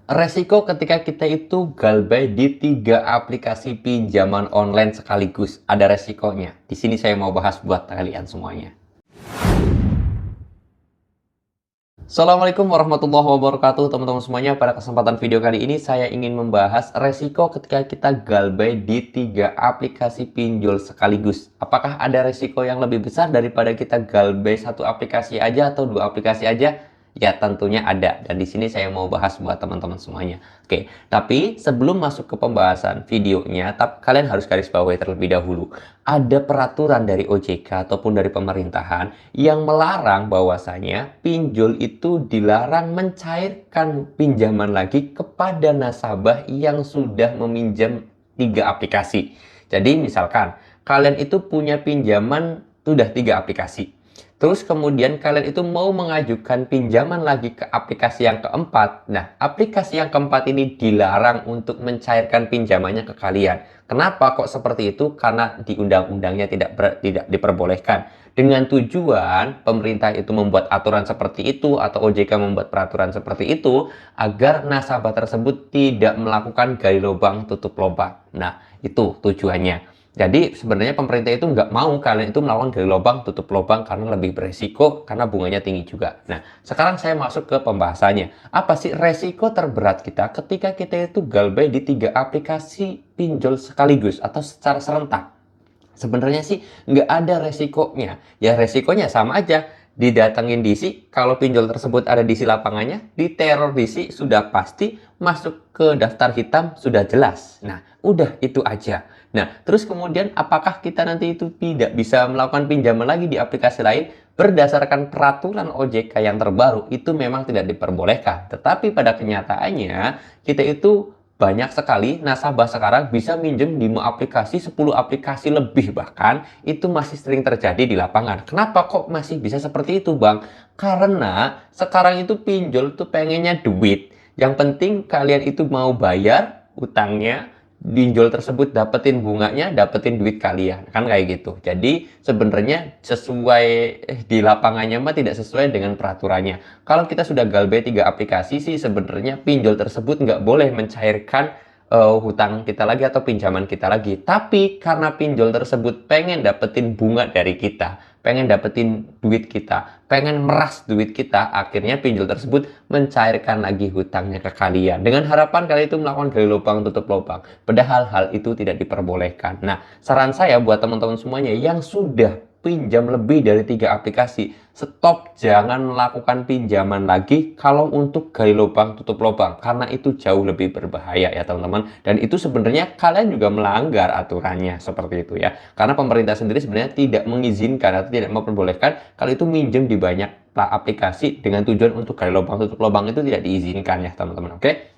Resiko ketika kita itu galbay di 3 aplikasi pinjaman online sekaligus. Ada resikonya. Di sini saya mau bahas buat kalian semuanya. Assalamualaikum warahmatullahi wabarakatuh teman-teman semuanya. Pada kesempatan video kali ini saya ingin membahas resiko ketika kita galbay di 3 aplikasi pinjol sekaligus. Apakah ada resiko yang lebih besar daripada kita galbay satu aplikasi aja atau 2 aplikasi aja? Ya tentunya ada, dan di sini saya mau bahas buat teman-teman semuanya. Oke, tapi sebelum masuk ke pembahasan videonya, kalian harus garis bawahi terlebih dahulu. Ada peraturan dari OJK ataupun dari pemerintahan yang melarang bahwasanya pinjol itu dilarang mencairkan pinjaman lagi kepada nasabah yang sudah meminjam 3 aplikasi. Jadi misalkan kalian itu punya pinjaman sudah 3 aplikasi. Terus kemudian kalian itu mau mengajukan pinjaman lagi ke aplikasi yang keempat. Nah, aplikasi yang keempat ini dilarang untuk mencairkan pinjamannya ke kalian. Kenapa kok seperti itu? Karena di undang-undangnya tidak diperbolehkan. Dengan tujuan pemerintah itu membuat aturan seperti itu atau OJK membuat peraturan seperti itu agar nasabah tersebut tidak melakukan gali lubang tutup lubang. Nah, itu tujuannya. Jadi sebenarnya pemerintah itu nggak mau kalian itu melakukan gali lubang tutup lubang karena lebih beresiko, karena bunganya tinggi juga. Nah, sekarang saya masuk ke pembahasannya. Apa sih resiko terberat kita ketika kita itu galbay di 3 aplikasi pinjol sekaligus atau secara serentak? Sebenarnya sih nggak ada resikonya. Ya resikonya sama aja. Didatengin DC, kalau pinjol tersebut ada DC lapangannya, diteror DC sudah pasti, masuk ke daftar hitam sudah jelas. Nah, udah itu aja. Nah, terus kemudian apakah kita nanti itu tidak bisa melakukan pinjaman lagi di aplikasi lain? Berdasarkan peraturan OJK yang terbaru, itu memang tidak diperbolehkan. Tetapi pada kenyataannya, kita itu banyak sekali nasabah sekarang bisa minjem 5 aplikasi, 10 aplikasi lebih bahkan, itu masih sering terjadi di lapangan. Kenapa kok masih bisa seperti itu, Bang? Karena sekarang itu pinjol tuh pengennya duit. Yang penting kalian itu mau bayar utangnya, pinjol tersebut dapetin bunganya, dapetin duit kalian. Kan kayak gitu. Jadi sebenarnya sesuai di lapangannya mah tidak sesuai dengan peraturannya. Kalau kita sudah galbay 3 aplikasi sih sebenarnya pinjol tersebut nggak boleh mencairkan hutang kita lagi atau pinjaman kita lagi. Tapi karena pinjol tersebut pengen dapetin bunga dari kita, pengen dapetin duit kita, pengen meras duit kita, akhirnya pinjol tersebut mencairkan lagi hutangnya ke kalian. Dengan harapan kalian itu melakukan gali lubang tutup lubang. Padahal hal itu tidak diperbolehkan. Nah, saran saya buat teman-teman semuanya yang sudah pinjam lebih dari 3 aplikasi, stop, jangan melakukan pinjaman lagi kalau untuk gali lubang tutup lubang, karena itu jauh lebih berbahaya ya teman-teman, dan itu sebenarnya kalian juga melanggar aturannya seperti itu ya, karena pemerintah sendiri sebenarnya tidak mengizinkan atau tidak memperbolehkan kalau itu minjem di banyak aplikasi dengan tujuan untuk gali lubang tutup lubang, itu tidak diizinkan ya teman-teman. Oke,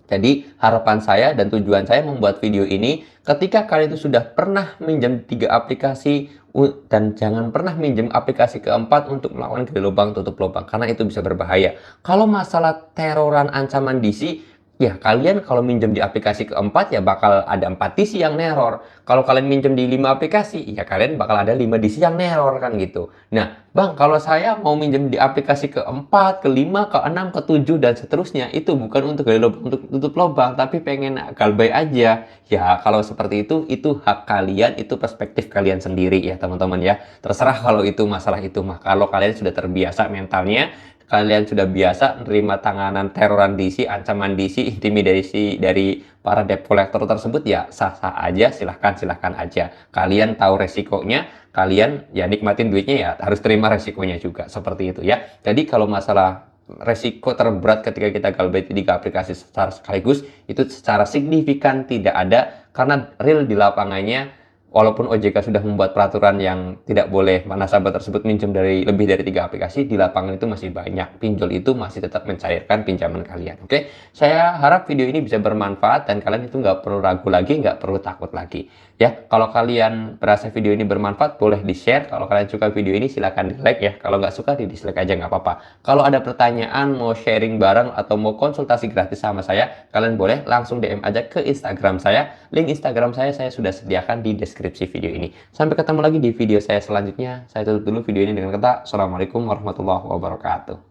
jadi harapan saya dan tujuan saya membuat video ini, ketika kalian itu sudah pernah minjem 3 aplikasi dan jangan pernah minjem aplikasi keempat untuk melakukan gali lubang tutup lubang, karena itu bisa berbahaya. Kalau masalah teroran ancaman DC, ya kalian kalau minjem di aplikasi keempat ya bakal ada 4 DC yang neror. Kalau kalian minjem di 5 aplikasi, ya kalian bakal ada 5 DC yang neror kan gitu. Nah, Bang, kalau saya mau minjem di aplikasi keempat, kelima, keenam, ketujuh, dan seterusnya, itu bukan untuk gali lubang, untuk tutup lubang, tapi pengen galbay aja. Ya, kalau seperti itu hak kalian, itu perspektif kalian sendiri ya teman-teman ya. Terserah kalau itu masalah itu mah. Kalau kalian sudah terbiasa mentalnya, kalian sudah biasa menerima tanganan teroran DC, ancaman DC, intimidasi dari para debt collector tersebut, ya sah-sah aja, silahkan aja. Kalian tahu resikonya, kalian ya nikmatin duitnya, ya harus terima resikonya juga, seperti itu ya. Jadi kalau masalah resiko terberat ketika kita galbay 3 aplikasi secara sekaligus, itu secara signifikan tidak ada, karena real di lapangannya, walaupun OJK sudah membuat peraturan yang tidak boleh nasabah tersebut minjem dari lebih dari 3 aplikasi, di lapangan itu masih banyak pinjol itu masih tetap mencairkan pinjaman kalian. Oke, saya harap video ini bisa bermanfaat dan kalian itu nggak perlu ragu lagi, nggak perlu takut lagi. Ya, kalau kalian merasa video ini bermanfaat, boleh di-share. Kalau kalian suka video ini, silahkan di-like ya. Kalau nggak suka, di-dislike aja nggak apa-apa. Kalau ada pertanyaan, mau sharing bareng, atau mau konsultasi gratis sama saya, kalian boleh langsung DM aja ke Instagram saya. Link Instagram saya sudah sediakan di deskripsi video ini. Sampai ketemu lagi di video saya selanjutnya. Saya tutup dulu video ini dengan kata, Assalamualaikum warahmatullahi wabarakatuh.